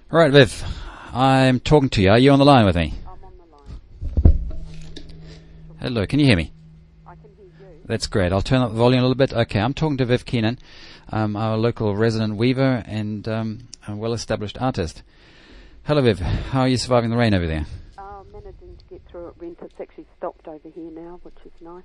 Right, Viv, I'm talking to you. Are you on the line with me? I'm on the line. Hello, can you hear me? I can hear you. That's great. I'll turn up the volume a little bit. Okay, I'm talking to Viv Keenan, our local resident weaver and a well-established artist. Hello, Viv. How are you surviving the rain over there? Managing to get through it. It's actually stopped over here now, which is nice.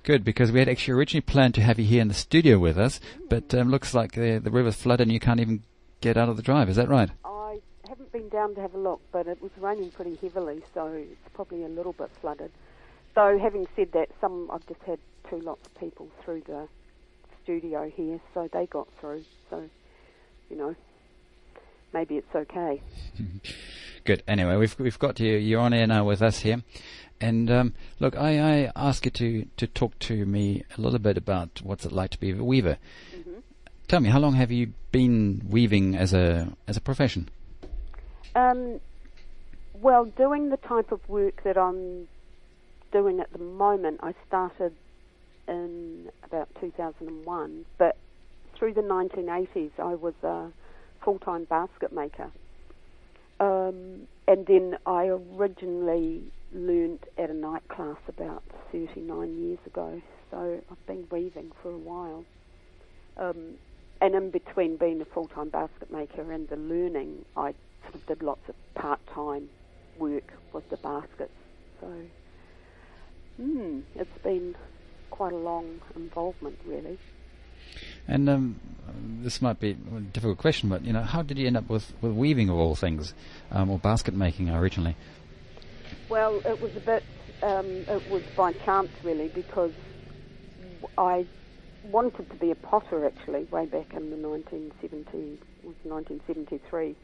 Good, because we had actually originally planned to have you here in the studio with us, but looks like the river's flooded and you can't even get out of the drive. Is that right? I haven't been down to have a look, but it was raining pretty heavily, so it's probably a little bit flooded. So having said that, I've just had two lots of people through the studio here, so they got through. So, maybe it's okay. Good. Anyway, we've got you. You're on air now with us here. And look, I ask you to talk to me a little bit about what's it like to be a weaver. Mm-hmm. Tell me, how long have you been weaving as a profession? Well, doing the type of work that I'm doing at the moment, I started in about 2001, but through the 1980s I was a full-time basket maker. And then I originally learned at a night class about 39 years ago, so I've been weaving for a while. And in between being a full-time basket maker and the learning, I sort of did lots of part-time work with the baskets. So it's been quite a long involvement, really. And this might be a difficult question, but how did you end up with weaving of all things, or basket making originally? Well, it was a bit. It was by chance, really, because I wanted to be a potter actually way back in the 1973,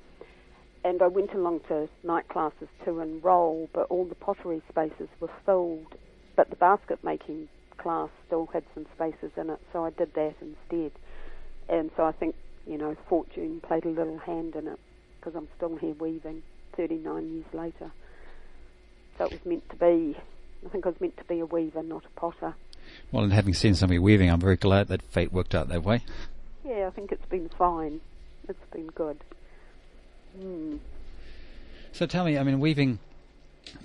and I went along to night classes to enrol, but all the pottery spaces were filled, but the basket making class still had some spaces in it, so I did that instead. And so I think, fortune played a little hand in it, because I'm still here weaving 39 years later. So it was meant to be. I think I was meant to be a weaver, not a potter. Well, and having seen somebody weaving, I'm very glad that fate worked out that way. Yeah, I think it's been fine. It's been good. So tell me, weaving,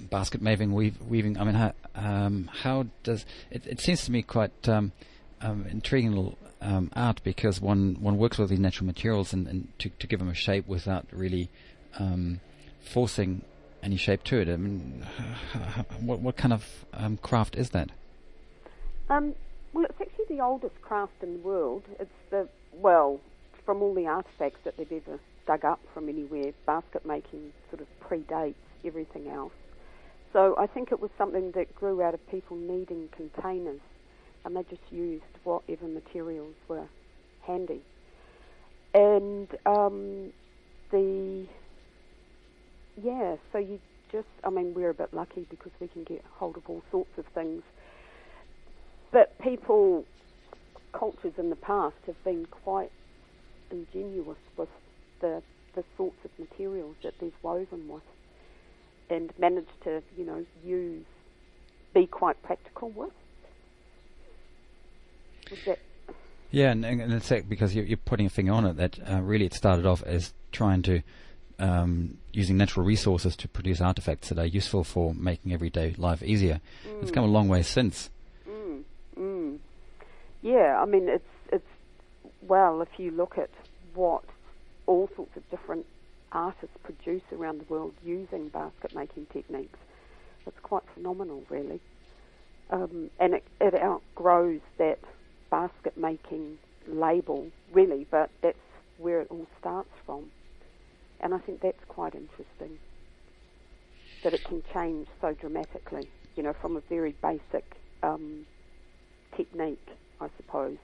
basket making, weaving. How does it seems to me quite intriguing little art, because one works with these natural materials and to give them a shape without really forcing any shape to it. What kind of craft is that? Well, it's actually the oldest craft in the world. It's from all the artefacts that they've ever dug up from anywhere, basket making sort of predates everything else. So I think it was something that grew out of people needing containers, and they just used whatever materials were handy. And so you just, we're a bit lucky because we can get hold of all sorts of things. But cultures in the past have been quite ingenious with the sorts of materials that they've woven with, and managed to, be quite practical with. Yeah, and it's because you're putting a finger on it, that really it started off as trying to using natural resources to produce artifacts that are useful for making everyday life easier. It's come a long way since. Yeah, if you look at what all sorts of different artists produce around the world using basket making techniques, it's quite phenomenal, really. And it outgrows that basket making label, really, but that's where it all starts from. And I think that's quite interesting, that it can change so dramatically, from a very basic technique, I suppose,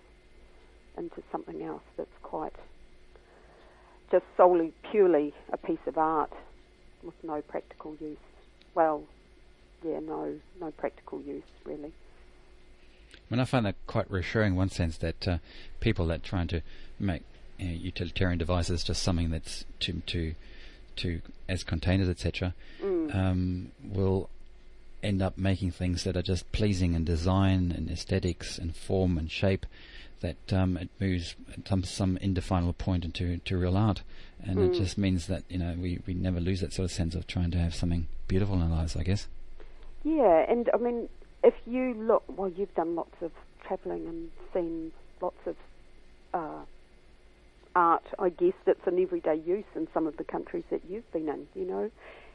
into something else that's quite just solely, purely a piece of art with no practical use. Well, yeah, no practical use, really. I find that quite reassuring in one sense, that people that trying to make utilitarian devices just something that's to as containers, etc., will end up making things that are just pleasing in design and aesthetics and form and shape, that it moves at some indefinable point into real art. and it just means that we never lose that sort of sense of trying to have something beautiful in our lives, I guess. Yeah, and I mean, if you look, well, you've done lots of travelling and seen lots of art, I guess, that's in everyday use in some of the countries that you've been in,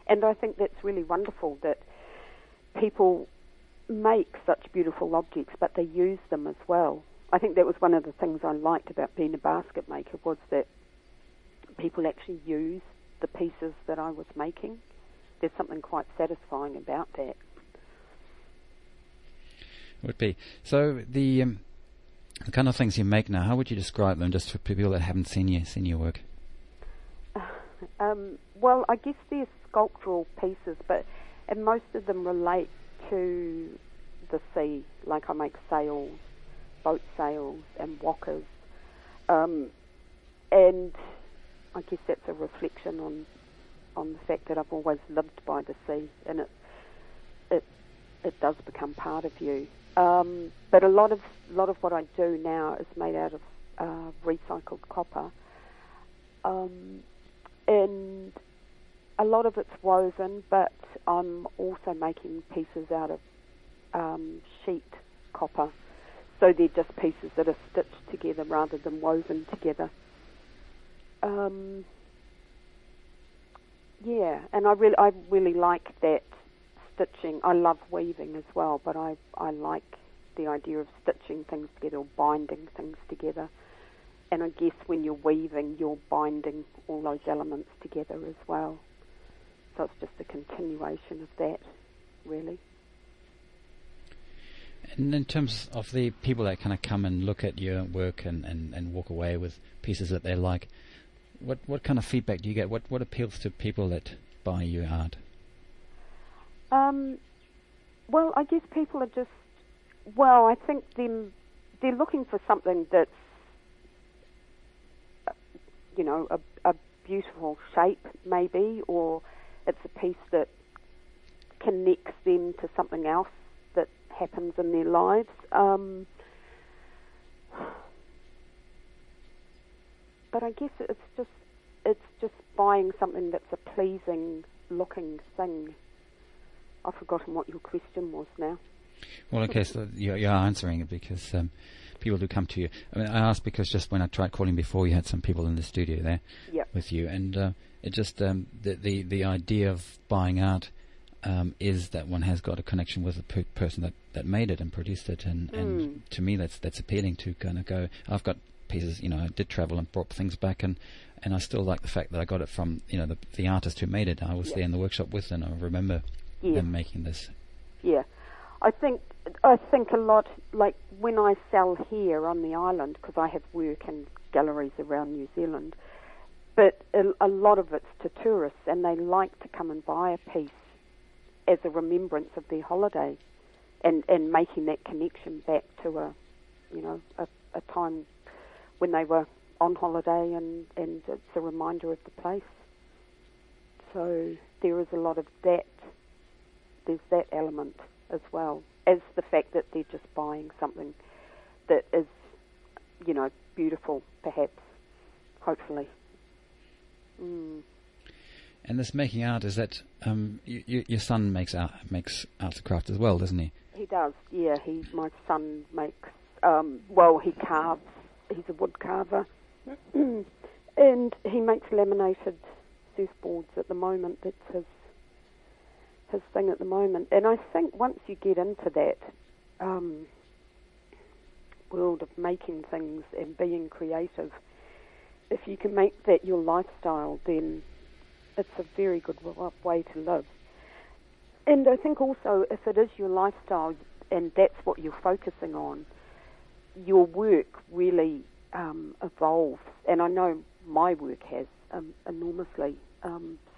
and I think that's really wonderful that people make such beautiful objects, but they use them as well. I think that was one of the things I liked about being a basket maker, was that people actually use the pieces that I was making. There's something quite satisfying about that. Would be. So the kind of things you make now, how would you describe them, just for people that haven't seen your work? Well, I guess they're sculptural pieces, and most of them relate to the sea. Like I make sails, boat sails, and walkers, and I guess that's a reflection on the fact that I've always lived by the sea, and it does become part of you. But a lot of what I do now is made out of recycled copper, and a lot of it's woven, but I'm also making pieces out of sheet copper, so they're just pieces that are stitched together rather than woven together. Yeah, and I really like that stitching. I love weaving as well, but I like the idea of stitching things together or binding things together. And I guess when you're weaving, you're binding all those elements together as well. So it's just a continuation of that, really. And in terms of the people that kind of come and look at your work and walk away with pieces that they like, what kind of feedback do you get? What appeals to people that buy your art? Well, I guess people are just, I think they're looking for something that's, a beautiful shape maybe, or it's a piece that connects them to something else that happens in their lives. But I guess it's just buying something that's a pleasing looking thing. I've forgotten what your question was now. Well, okay, so you're answering it because people do come to you. I mean, I asked because just when I tried calling before, you had some people in the studio there with you, and it just the idea of buying art is that one has got a connection with the person that made it and produced it, and to me that's appealing to kind of go. I've got pieces, I did travel and brought things back, and I still like the fact that I got it from the artist who made it. I was there in the workshop with them. I remember them making this. Yeah. I think a lot, like when I sell here on the island, because I have work in galleries around New Zealand, but a lot of it's to tourists, and they like to come and buy a piece as a remembrance of their holiday, and making that connection back to a time when they were on holiday, and it's a reminder of the place. So there is a lot of that. There's that element as well as the fact that they're just buying something that is, beautiful, perhaps, hopefully. And this making art, is that your son makes arts and crafts as well, doesn't he? He does, yeah. My son makes, he carves. He's a wood carver, and he makes laminated surfboards at the moment. That's his thing at the moment. And I think once you get into that world of making things and being creative, if you can make that your lifestyle, then it's a very good way to live. And I think also, if it is your lifestyle and that's what you're focusing on, your work really evolves. And I know my work has enormously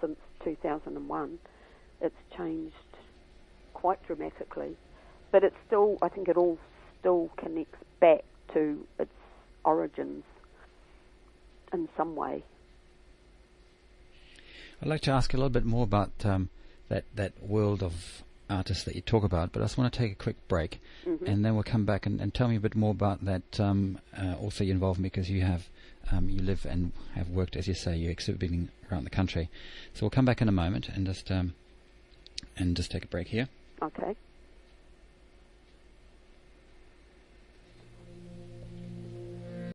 since 2001. It's changed quite dramatically, but it's still, I think it all still connects back to its origins in some way. I'd like to ask a little bit more about that world of artists that you talk about, but I just want to take a quick break, and then we'll come back and tell me a bit more about that. Also, your involvement, because you have you live and have worked, as you say, you're exhibiting around the country. So we'll come back in a moment and just take a break here. Okay.